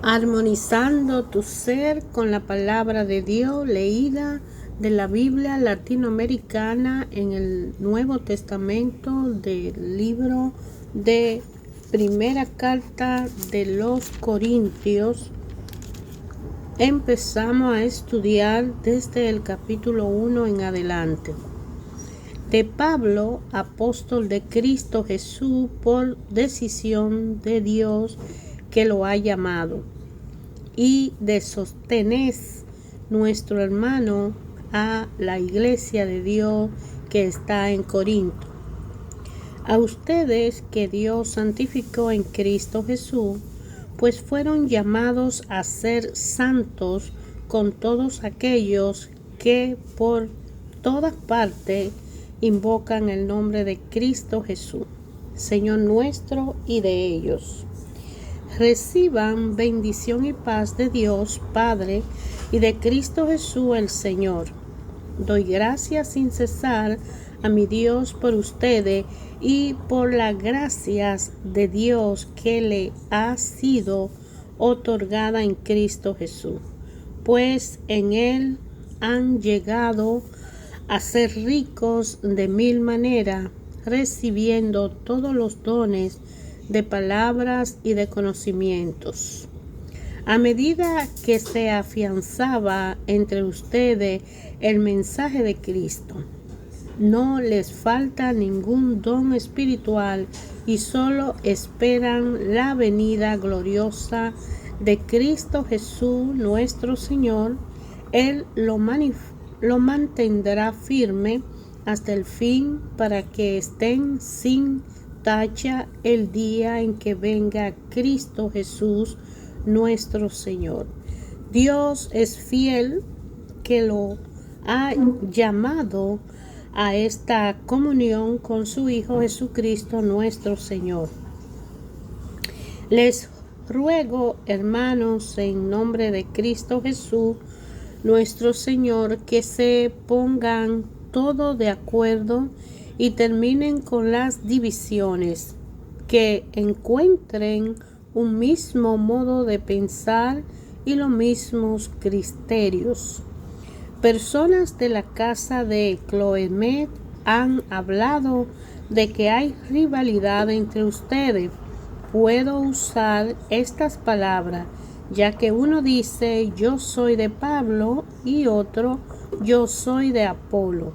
Armonizando tu ser con la palabra de Dios leída de la Biblia latinoamericana en el Nuevo Testamento del libro de Primera Carta de los Corintios. Empezamos a estudiar desde el capítulo 1 en adelante. De Pablo, apóstol de Cristo Jesús, por decisión de Dios que lo ha llamado, y de Sóstenes, nuestro hermano, a la iglesia de Dios que está en Corinto. A ustedes que Dios santificó en Cristo Jesús, pues fueron llamados a ser santos con todos aquellos que por todas partes invocan el nombre de Cristo Jesús, Señor nuestro, y de ellos. Reciban bendición y paz de Dios Padre y de Cristo Jesús el Señor. Doy gracias sin cesar a mi Dios por ustedes y por las gracias de Dios que le ha sido otorgada en Cristo Jesús, pues en Él han llegado a ser ricos de mil maneras, recibiendo todos los dones de palabras y de conocimientos. A medida que se afianzaba entre ustedes el mensaje de Cristo, no les falta ningún don espiritual y solo esperan la venida gloriosa de Cristo Jesús nuestro Señor. Él lo mantendrá firme hasta el fin para que estén sin tacha el día en que venga Cristo Jesús nuestro Señor. Dios es fiel que lo ha llamado a esta comunión con su Hijo Jesucristo nuestro Señor. Les ruego, hermanos, en nombre de Cristo Jesús nuestro Señor, que se pongan todos de acuerdo y terminen con las divisiones, que encuentren un mismo modo de pensar y los mismos criterios. Personas de la casa de Cloemet han hablado de que hay rivalidad entre ustedes. Puedo usar estas palabras, ya que uno dice yo soy de Pablo y otro yo soy de Apolo,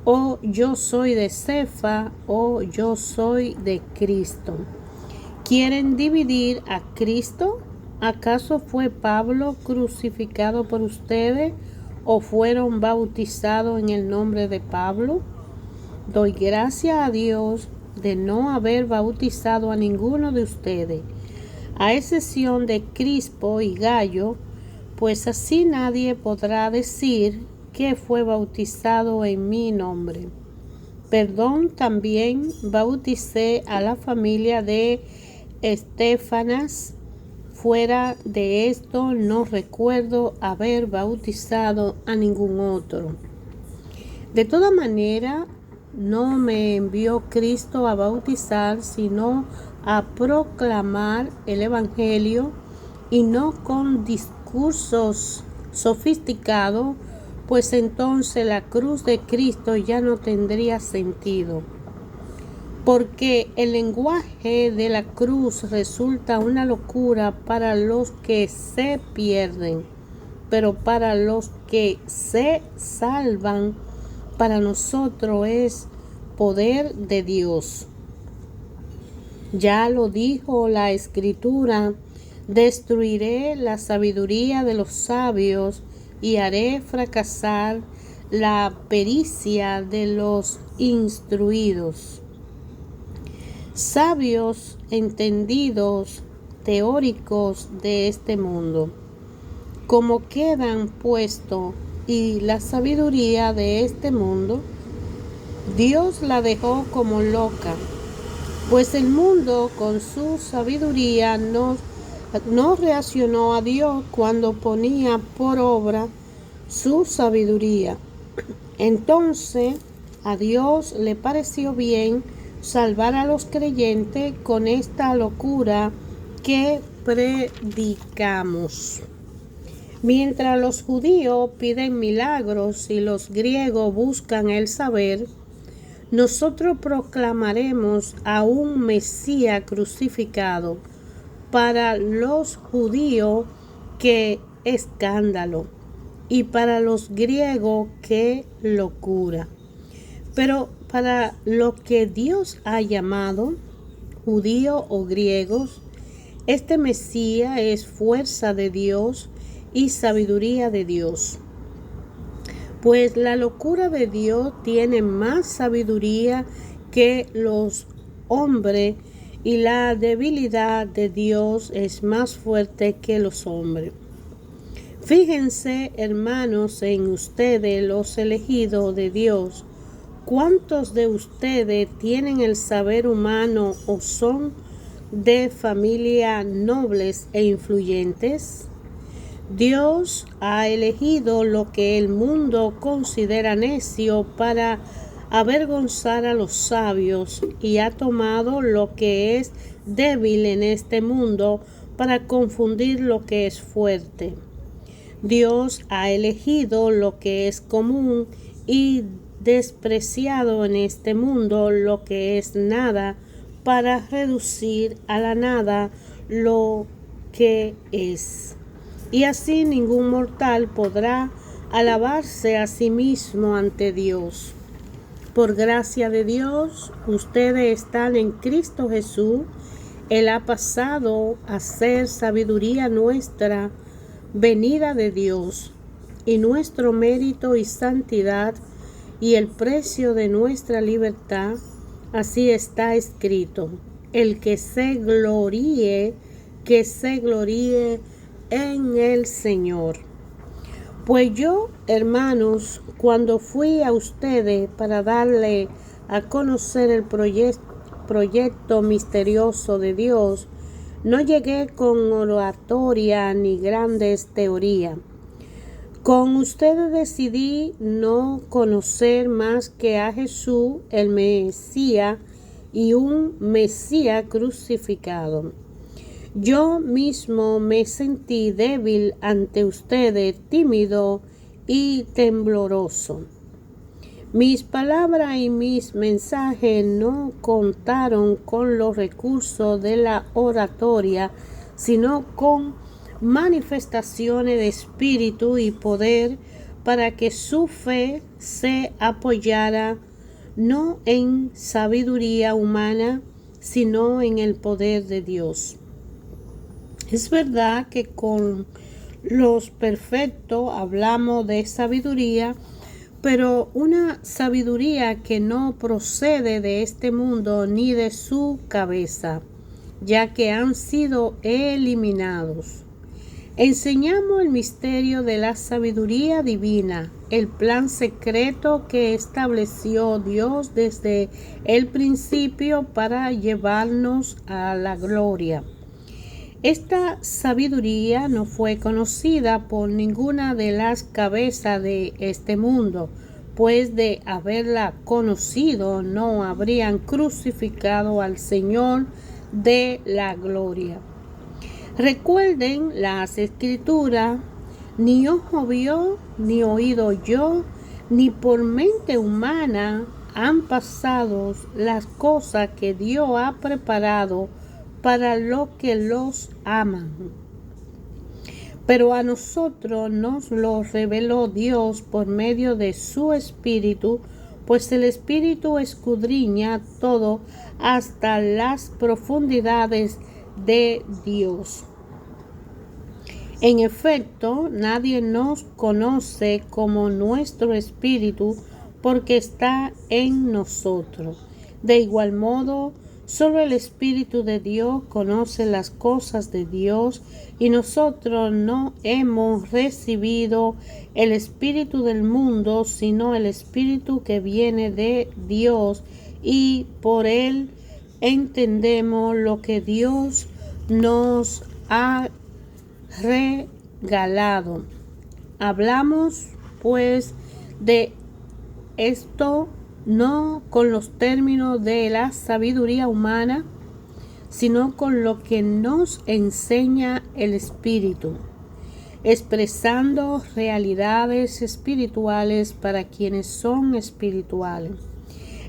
o yo soy de Cefa, o yo soy de Cristo. ¿Quieren dividir a Cristo? ¿Acaso fue Pablo crucificado por ustedes o fueron bautizados en el nombre de Pablo? Doy gracias a Dios de no haber bautizado a ninguno de ustedes, a excepción de Crispo y Gallo, pues así nadie podrá decir que fue bautizado en mi nombre. Perdón, también bauticé a la familia de Estéfanas. Fuera de esto, no recuerdo haber bautizado a ningún otro. De toda manera, no me envió Cristo a bautizar, sino a proclamar el Evangelio, y no con discursos sofisticados, pues entonces la cruz de Cristo ya no tendría sentido. Porque el lenguaje de la cruz resulta una locura para los que se pierden, pero para los que se salvan, para nosotros es poder de Dios. Ya lo dijo la Escritura: destruiré la sabiduría de los sabios y haré fracasar la pericia de los instruidos. Sabios, entendidos, teóricos de este mundo, como quedan puestos, y la sabiduría de este mundo, Dios la dejó como loca, pues el mundo con su sabiduría no reaccionó a Dios cuando ponía por obra su sabiduría. Entonces a Dios le pareció bien salvar a los creyentes con esta locura que predicamos. Mientras los judíos piden milagros y los griegos buscan el saber, nosotros proclamaremos a un Mesías crucificado. Para los judíos, qué escándalo, y para los griegos, qué locura. Pero para lo que Dios ha llamado, judíos o griegos, este Mesías es fuerza de Dios y sabiduría de Dios. Pues la locura de Dios tiene más sabiduría que los hombres, y la debilidad de Dios es más fuerte que los hombres. Fíjense, hermanos, en ustedes, los elegidos de Dios. ¿Cuántos de ustedes tienen el saber humano o son de familia nobles e influyentes? Dios ha elegido lo que el mundo considera necio para avergonzar a los sabios, y ha tomado lo que es débil en este mundo para confundir lo que es fuerte. Dios ha elegido lo que es común y despreciado en este mundo, lo que es nada, para reducir a la nada lo que es. Y así ningún mortal podrá alabarse a sí mismo ante Dios. Por gracia de Dios, ustedes están en Cristo Jesús. Él ha pasado a ser sabiduría nuestra, venida de Dios, y nuestro mérito y santidad, y el precio de nuestra libertad. Así está escrito: el que se gloríe en el Señor. Pues yo, hermanos, cuando fui a ustedes para darle a conocer el proyecto misterioso de Dios, no llegué con oratoria ni grandes teorías. Con ustedes decidí no conocer más que a Jesús, el Mesías, y un Mesías crucificado. Yo mismo me sentí débil ante ustedes, tímido y tembloroso. Mis palabras y mis mensajes no contaron con los recursos de la oratoria, sino con manifestaciones de espíritu y poder, para que su fe se apoyara no en sabiduría humana, sino en el poder de Dios. Es verdad que con los perfectos hablamos de sabiduría, pero una sabiduría que no procede de este mundo ni de su cabeza, ya que han sido eliminados. Enseñamos el misterio de la sabiduría divina, el plan secreto que estableció Dios desde el principio para llevarnos a la gloria. Esta sabiduría no fue conocida por ninguna de las cabezas de este mundo, pues de haberla conocido no habrían crucificado al Señor de la gloria. Recuerden las Escrituras: ni ojo vio, ni oído oyó, ni por mente humana han pasado las cosas que Dios ha preparado para los que los aman. Pero a nosotros nos lo reveló Dios por medio de su Espíritu, pues el Espíritu escudriña todo, hasta las profundidades de Dios. En efecto, nadie nos conoce como nuestro Espíritu, porque está en nosotros. De igual modo, solo el Espíritu de Dios conoce las cosas de Dios, y nosotros no hemos recibido el espíritu del mundo, sino el Espíritu que viene de Dios, y por él entendemos lo que Dios nos ha regalado. Hablamos, pues, de esto no con los términos de la sabiduría humana, sino con lo que nos enseña el Espíritu, expresando realidades espirituales para quienes son espirituales.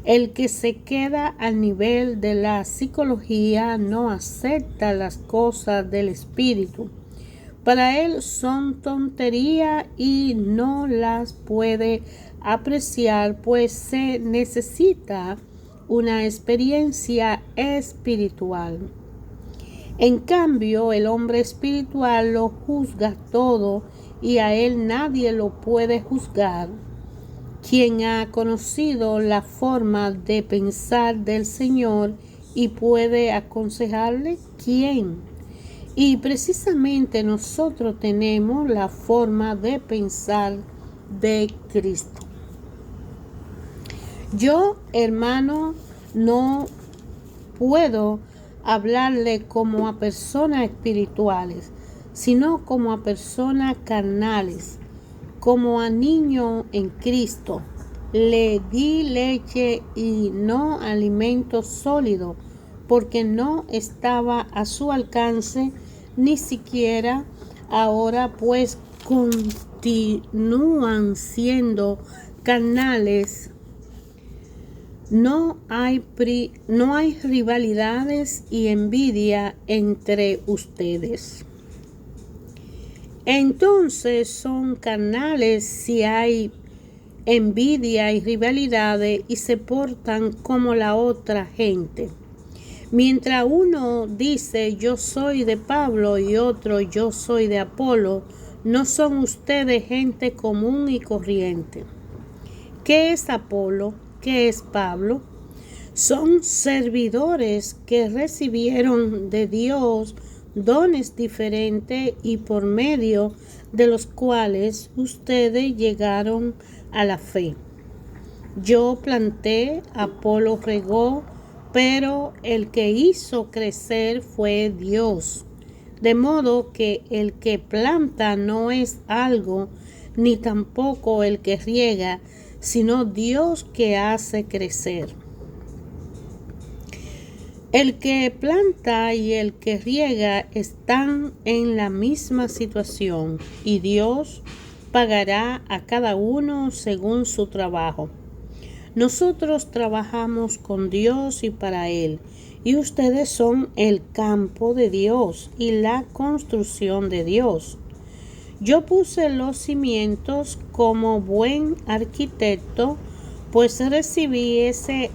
El que se queda al nivel de la psicología no acepta las cosas del Espíritu. Para él son tontería y no las puede apreciar, pues se necesita una experiencia espiritual. En cambio, el hombre espiritual lo juzga todo y a él nadie lo puede juzgar. Quien ha conocido la forma de pensar del Señor y puede aconsejarle, ¿quién? Y precisamente nosotros tenemos la forma de pensar de Cristo. Yo, hermano, no puedo hablarle como a personas espirituales, sino como a personas carnales, como a niños en Cristo. Le di leche y no alimento sólido, porque no estaba a su alcance, ni siquiera ahora, pues continúan siendo carnales. No hay rivalidades y envidia entre ustedes. Entonces son carnales si hay envidia y rivalidades y se portan como la otra gente. Mientras uno dice yo soy de Pablo y otro yo soy de Apolo, ¿no son ustedes gente común y corriente? ¿Qué es Apolo? ¿Qué es Pablo? Son servidores que recibieron de Dios dones diferentes y por medio de los cuales ustedes llegaron a la fe. Yo planté, Apolo regó, pero el que hizo crecer fue Dios. De modo que el que planta no es algo, ni tampoco el que riega, sino Dios que hace crecer. El que planta y el que riega están en la misma situación, y Dios pagará a cada uno según su trabajo. Nosotros trabajamos con Dios y para Él, y ustedes son el campo de Dios y la construcción de Dios. Yo puse los cimientos como buen arquitecto, pues recibí ese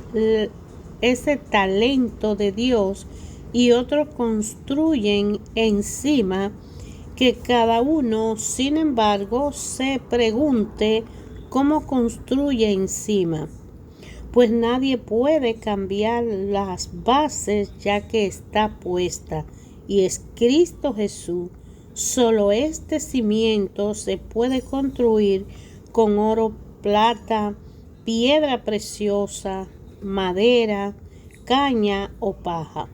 talento de Dios, y otros construyen encima, que cada uno, sin embargo, se pregunte cómo construye encima. Pues nadie puede cambiar las bases ya que está puesta, y es Cristo Jesús. Solo este cimiento se puede construir con oro, plata, piedra preciosa, madera, caña o paja.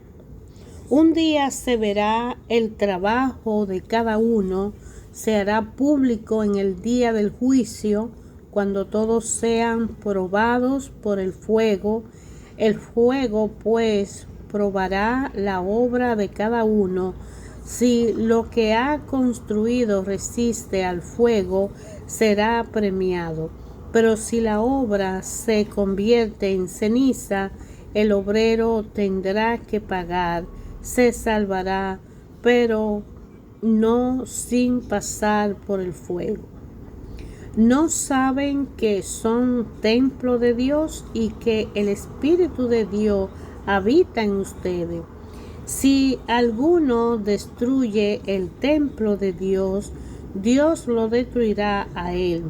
Un día se verá el trabajo de cada uno, se hará público en el día del juicio, cuando todos sean probados por el fuego. El fuego, pues, probará la obra de cada uno. Si lo que ha construido resiste al fuego, será premiado. Pero si la obra se convierte en ceniza, el obrero tendrá que pagar, se salvará, pero no sin pasar por el fuego. ¿No saben que son templo de Dios y que el Espíritu de Dios habita en ustedes? Si alguno destruye el templo de Dios, Dios lo destruirá a él.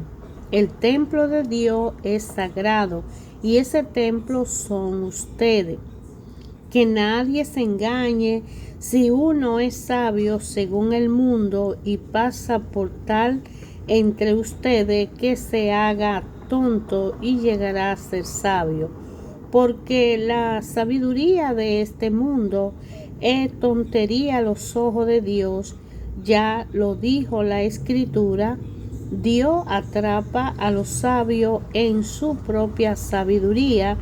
El templo de Dios es sagrado y ese templo son ustedes. Que nadie se engañe. Si uno es sabio según el mundo y pasa por tal entre ustedes, que se haga tonto y llegará a ser sabio, porque la sabiduría de este mundo es tontería a los ojos de Dios. Ya lo dijo la Escritura: Dios atrapa a los sabios en su propia sabiduría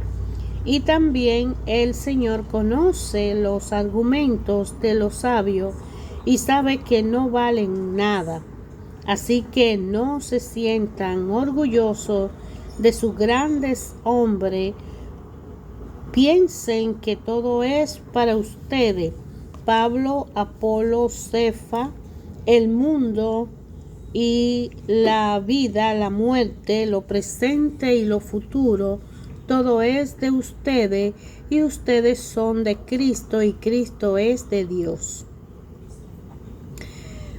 Y también el Señor conoce los argumentos de los sabios y sabe que no valen nada. Así que no se sientan orgullosos de sus grandes hombres. Piensen que todo es para ustedes. Pablo, Apolo, Cefa, el mundo y la vida, la muerte, lo presente y lo futuro, todo es de ustedes y ustedes son de Cristo y Cristo es de Dios.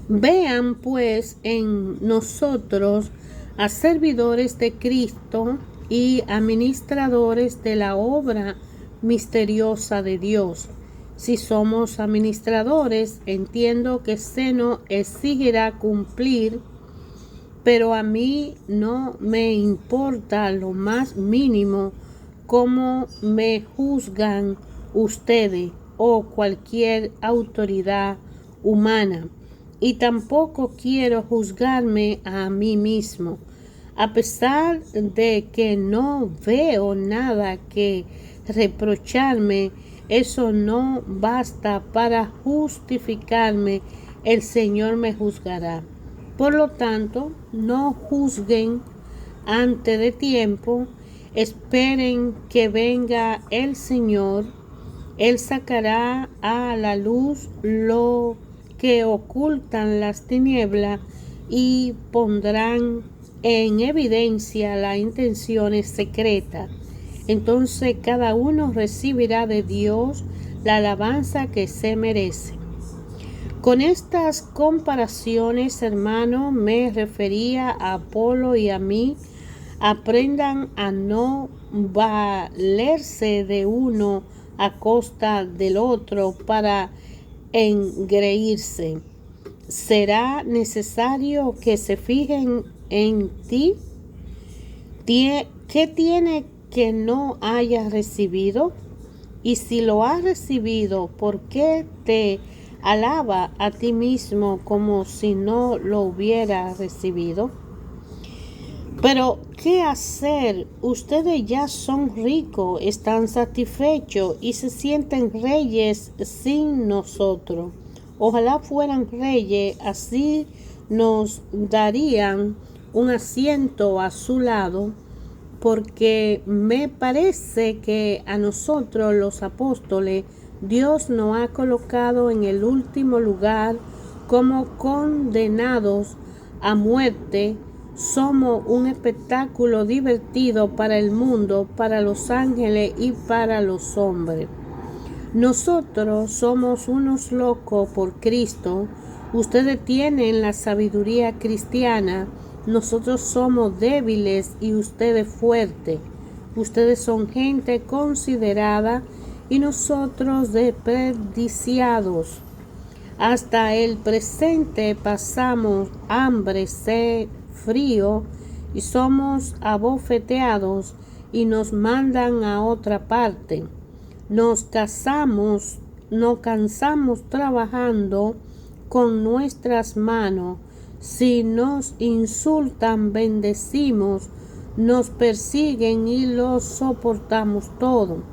Vean pues en nosotros a servidores de Cristo y administradores de la obra misteriosa de Dios. Si somos administradores, entiendo que se nos exigirá cumplir, pero a mí no me importa lo más mínimo cómo me juzgan ustedes o cualquier autoridad humana. Y tampoco quiero juzgarme a mí mismo, a pesar de que no veo nada que reprocharme. Eso no basta para justificarme. El Señor me juzgará. Por lo tanto, no juzguen antes de tiempo. Esperen que venga el Señor. Él sacará a la luz lo que ocultan las tinieblas y pondrán en evidencia las intenciones secretas. Entonces cada uno recibirá de Dios la alabanza que se merece. Con estas comparaciones, hermano, me refería a Apolo y a mí. Aprendan a no valerse de uno a costa del otro para engreírse. ¿Será necesario que se fijen en ti? ¿Qué tiene que no hayas recibido? Y si lo has recibido, ¿por qué te alaba a ti mismo como si no lo hubieras recibido? Pero, ¿qué hacer? Ustedes ya son ricos, están satisfechos y se sienten reyes sin nosotros. Ojalá fueran reyes, así nos darían un asiento a su lado, porque me parece que a nosotros los apóstoles Dios nos ha colocado en el último lugar como condenados a muerte. Somos un espectáculo divertido para el mundo, para los ángeles y para los hombres. Nosotros somos unos locos por Cristo. Ustedes tienen la sabiduría cristiana. Nosotros somos débiles y ustedes fuertes. Ustedes son gente considerada y nosotros desperdiciados. Hasta el presente pasamos hambre, sed, frío y somos abofeteados y nos mandan a otra parte. Nos cansamos trabajando con nuestras manos. Si nos insultan, bendecimos. Nos persiguen y los soportamos todo.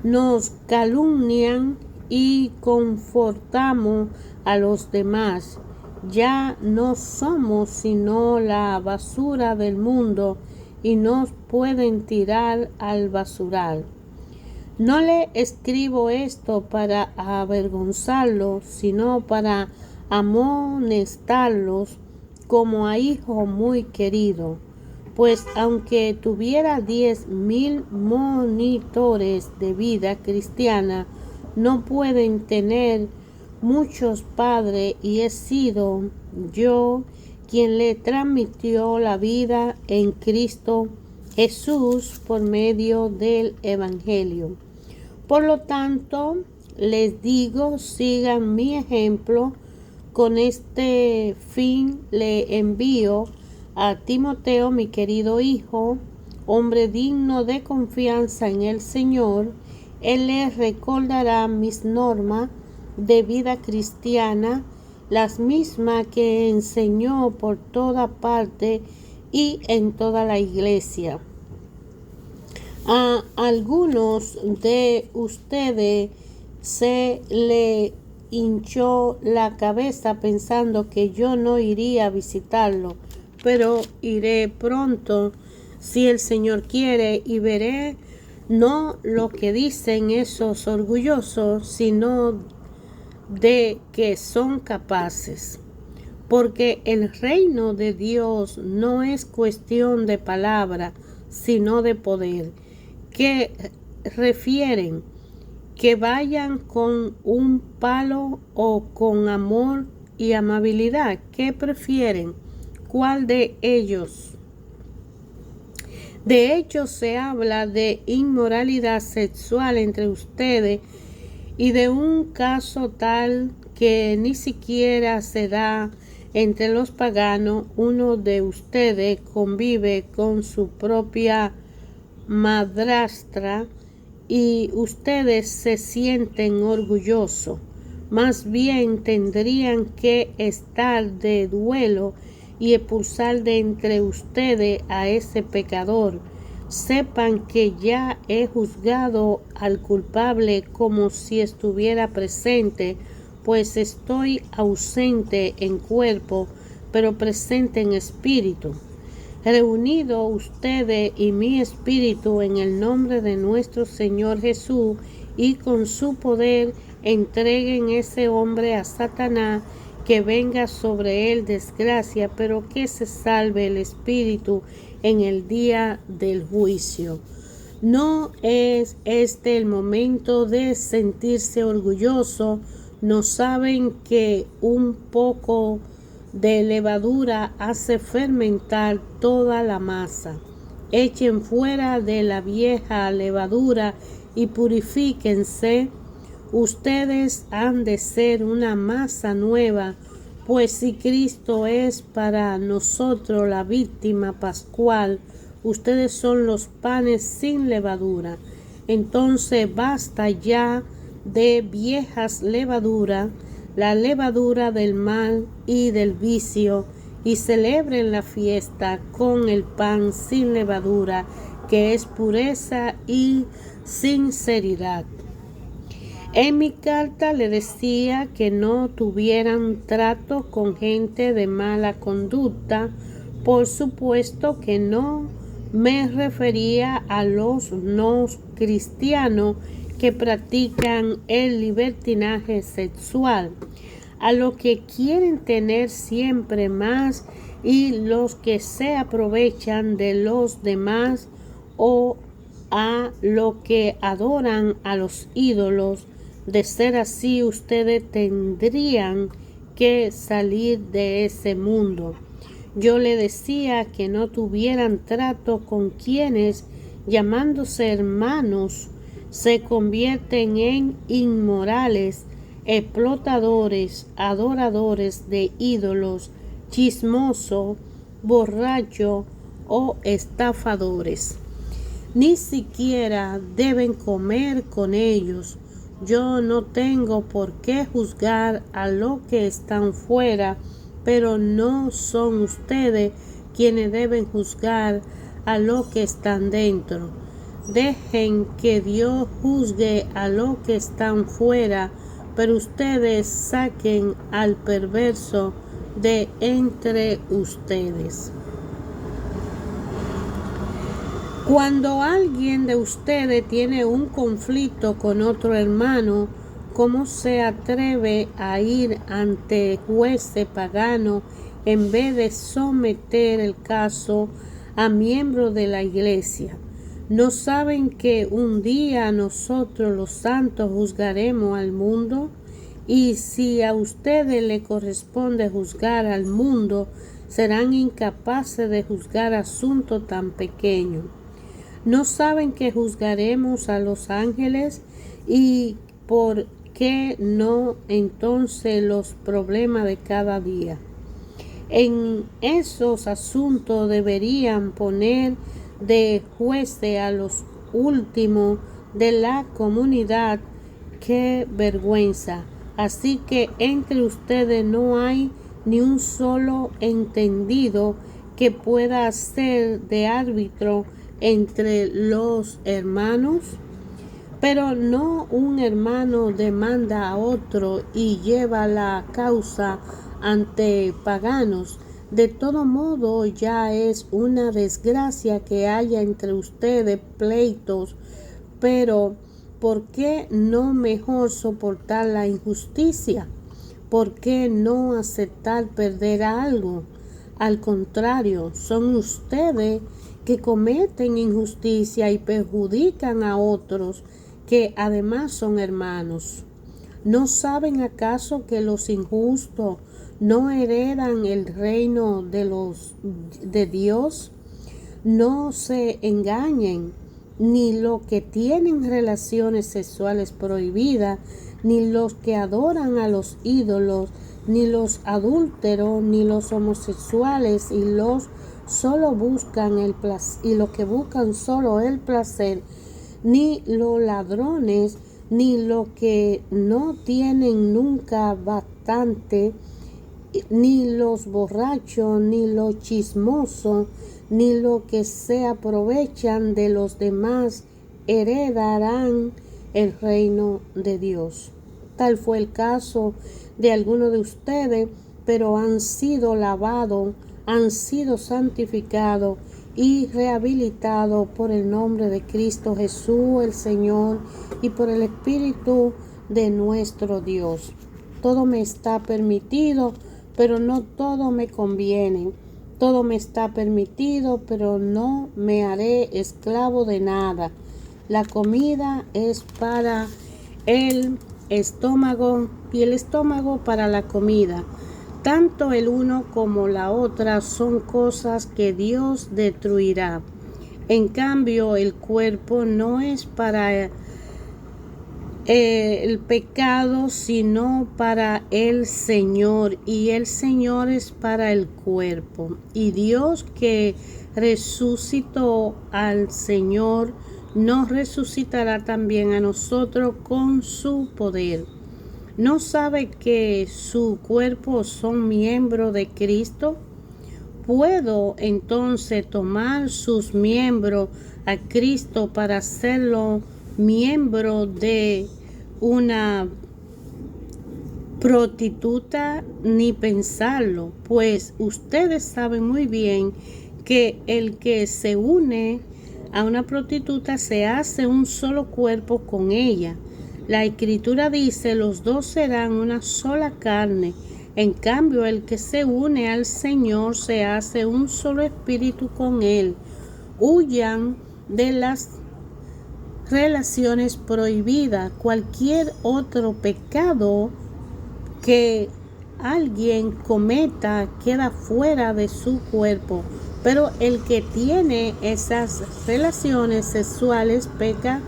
Nos calumnian y confortamos a los demás. Ya no somos sino la basura del mundo y nos pueden tirar al basural. No le escribo esto para avergonzarlos, sino para amonestarlos como a hijo muy querido. Pues aunque tuviera 10,000 monitores de vida cristiana, no pueden tener muchos padres, y he sido yo quien le transmitió la vida en Cristo Jesús por medio del Evangelio. Por lo tanto, les digo, sigan mi ejemplo. Con este fin le envío a Timoteo, mi querido hijo, hombre digno de confianza en el Señor. Él les recordará mis normas de vida cristiana, las mismas que enseñó por toda parte y en toda la iglesia. A algunos de ustedes se le hinchó la cabeza pensando que yo no iría a visitarlo, pero iré pronto si el Señor quiere y veré no lo que dicen esos orgullosos, sino de que son capaces. Porque el reino de Dios no es cuestión de palabra, sino de poder. ¿Qué refieren? ¿Que vayan con un palo o con amor y amabilidad? ¿Qué prefieren? ¿Cuál de ellos? De hecho, se habla de inmoralidad sexual entre ustedes y de un caso tal que ni siquiera se da entre los paganos. Uno de ustedes convive con su propia madrastra y ustedes se sienten orgullosos. Más bien tendrían que estar de duelo y expulsar de entre ustedes a ese pecador. Sepan que ya he juzgado al culpable como si estuviera presente, pues estoy ausente en cuerpo, pero presente en espíritu. Reunido ustedes y mi espíritu en el nombre de nuestro Señor Jesús, y con su poder entreguen ese hombre a Satanás, que venga sobre él desgracia, pero que se salve el espíritu en el día del juicio. No es este el momento de sentirse orgulloso. ¿No saben que un poco de levadura hace fermentar toda la masa? Echen fuera de la vieja levadura y purifíquense. Ustedes han de ser una masa nueva, pues si Cristo es para nosotros la víctima pascual, ustedes son los panes sin levadura. Entonces basta ya de viejas levaduras, la levadura del mal y del vicio, y celebren la fiesta con el pan sin levadura, que es pureza y sinceridad. En mi carta le decía que no tuvieran trato con gente de mala conducta. Por supuesto que no me refería a los no cristianos que practican el libertinaje sexual, a los que quieren tener siempre más y los que se aprovechan de los demás, o a los que adoran a los ídolos. De ser así, ustedes tendrían que salir de ese mundo. Yo le decía que no tuvieran trato con quienes, llamándose hermanos, se convierten en inmorales, explotadores, adoradores de ídolos, chismosos, borrachos o estafadores. Ni siquiera deben comer con ellos. Yo no tengo por qué juzgar a los que están fuera, pero no son ustedes quienes deben juzgar a los que están dentro. Dejen que Dios juzgue a los que están fuera, pero ustedes saquen al perverso de entre ustedes. Cuando alguien de ustedes tiene un conflicto con otro hermano, ¿cómo se atreve a ir ante jueces paganos en vez de someter el caso a miembros de la iglesia? ¿No saben que un día nosotros los santos juzgaremos al mundo? Y si a ustedes le corresponde juzgar al mundo, serán incapaces de juzgar asuntos tan pequeños. ¿No saben que juzgaremos a los ángeles? ¿Y por qué no entonces los problemas de cada día? En esos asuntos deberían poner de jueces a los últimos de la comunidad. ¡Qué vergüenza! Así que entre ustedes no hay ni un solo entendido que pueda ser de árbitro entre los hermanos? Pero no un hermano demanda a otro y lleva la causa ante paganos. De todo modo, ya es una desgracia que haya entre ustedes pleitos, pero ¿por qué no mejor soportar la injusticia? ¿Por qué no aceptar perder algo? Al contrario, son ustedes que cometen injusticia y perjudican a otros que además son hermanos. ¿No saben acaso que los injustos no heredan el reino de Dios? No se engañen, ni los que tienen relaciones sexuales prohibidas, ni los que adoran a los ídolos, ni los adúlteros, ni los homosexuales, y los que buscan solo el placer, ni los ladrones, ni los que no tienen nunca bastante, ni los borrachos, ni los chismosos, ni los que se aprovechan de los demás heredarán el reino de Dios. Tal fue el caso de algunos de ustedes, pero han sido lavados, han sido santificados y rehabilitados por el nombre de Cristo Jesús el Señor y por el Espíritu de nuestro Dios. Todo me está permitido, pero no todo me conviene. Todo me está permitido, pero no me haré esclavo de nada. La comida es para el estómago y el estómago para la comida. Tanto el uno como la otra son cosas que Dios destruirá. En cambio, el cuerpo no es para el pecado, sino para el Señor, y el Señor es para el cuerpo. Y Dios, que resucitó al Señor, nos resucitará también a nosotros con su poder. ¿No sabe que su cuerpo son miembros de Cristo? ¿Puedo entonces tomar sus miembros a Cristo para hacerlo miembro de una prostituta? Ni pensarlo, pues ustedes saben muy bien que el que se une a una prostituta se hace un solo cuerpo con ella. La Escritura dice: los dos serán una sola carne. En cambio, el que se une al Señor se hace un solo espíritu con Él. Huyan de las relaciones prohibidas. Cualquier otro pecado que alguien cometa queda fuera de su cuerpo, pero el que tiene esas relaciones sexuales peca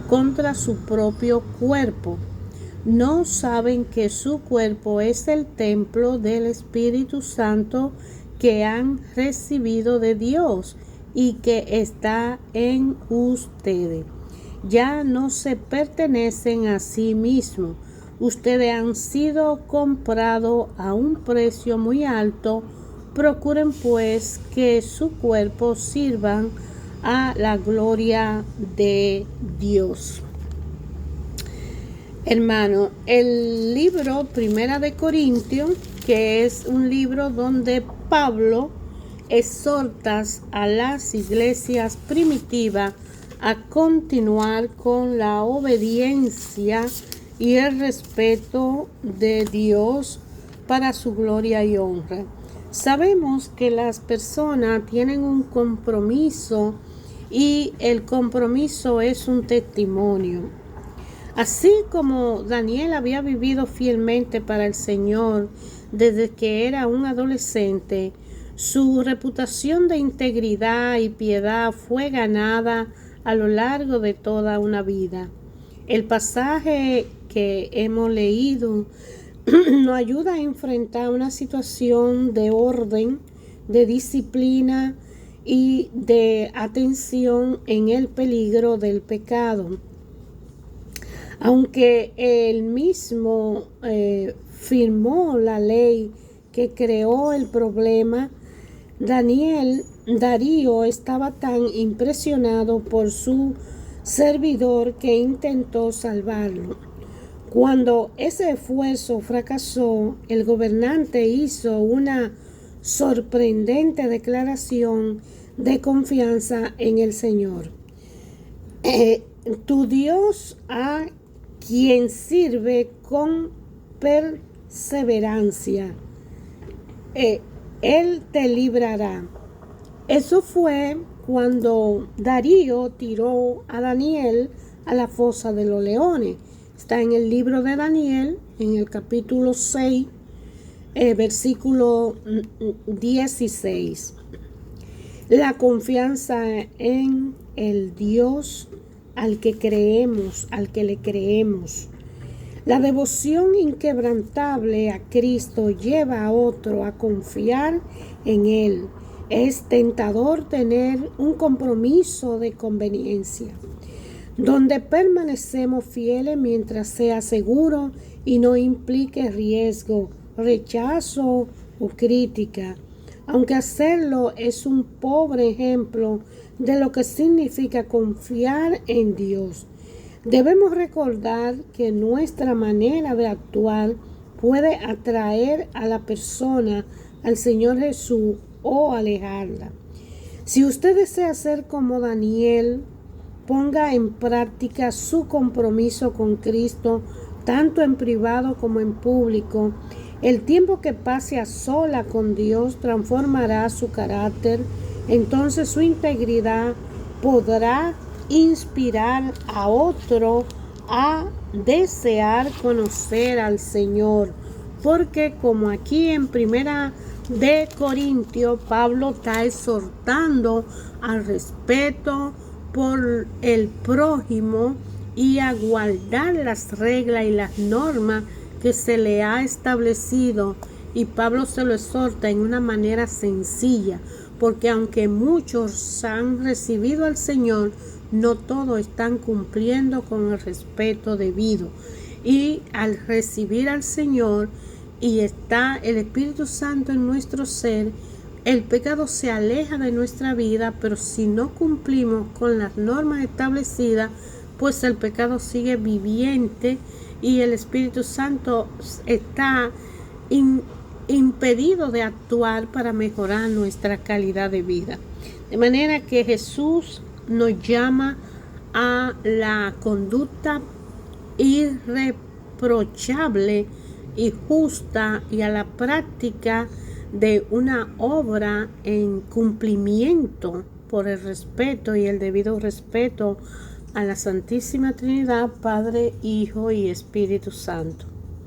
contra su propio cuerpo. ¿No saben que su cuerpo es el templo del Espíritu Santo que han recibido de Dios y que está en ustedes? Ya no se pertenecen a sí mismos. Ustedes han sido comprados a un precio muy alto. Procuren pues que su cuerpo sirvan a la gloria de Dios. Hermano, el libro Primera de Corintios, que es un libro donde Pablo exhorta a las iglesias primitivas a continuar con la obediencia y el respeto de Dios para su gloria y honra. Sabemos que las personas tienen un compromiso y el compromiso es un testimonio. Así como Daniel había vivido fielmente para el Señor desde que era un adolescente, su reputación de integridad y piedad fue ganada a lo largo de toda una vida. El pasaje que hemos leído nos ayuda a enfrentar una situación de orden, de disciplina y de atención en el peligro del pecado. Aunque él mismo firmó la ley que creó el problema, Darío estaba tan impresionado por su servidor que intentó salvarlo. Cuando ese esfuerzo fracasó, el gobernante hizo una sorprendente declaración de confianza en el Señor. Tu Dios, a quien sirve con perseverancia, Él te librará. Eso fue cuando Darío tiró a Daniel a la fosa de los leones. Está en el libro de Daniel, en el capítulo 6, versículo 16. La confianza en el Dios al que creemos, al que le creemos. La devoción inquebrantable a Cristo lleva a otro a confiar en Él. Es tentador tener un compromiso de conveniencia, donde permanecemos fieles mientras sea seguro y no implique riesgo, rechazo o crítica, aunque hacerlo es un pobre ejemplo de lo que significa confiar en Dios. Debemos recordar que nuestra manera de actuar puede atraer a la persona al Señor Jesús o alejarla. Si usted desea ser como Daniel, ponga en práctica su compromiso con Cristo, tanto en privado como en público. El tiempo que pase a sola con Dios transformará su carácter. Entonces su integridad podrá inspirar a otro a desear conocer al Señor. Porque como aquí en Primera de Corintios, Pablo está exhortando al respeto por el prójimo y a guardar las reglas y las normas que se le ha establecido, y Pablo se lo exhorta en una manera sencilla, porque aunque muchos han recibido al Señor, no todos están cumpliendo con el respeto debido. Y al recibir al Señor y está el Espíritu Santo en nuestro ser, el pecado se aleja de nuestra vida, pero si no cumplimos con las normas establecidas, pues el pecado sigue viviente y el Espíritu Santo está impedido de actuar para mejorar nuestra calidad de vida. De manera que Jesús nos llama a la conducta irreprochable y justa y a la práctica de una obra en cumplimiento por el respeto y el debido respeto a la Santísima Trinidad, Padre, Hijo y Espíritu Santo.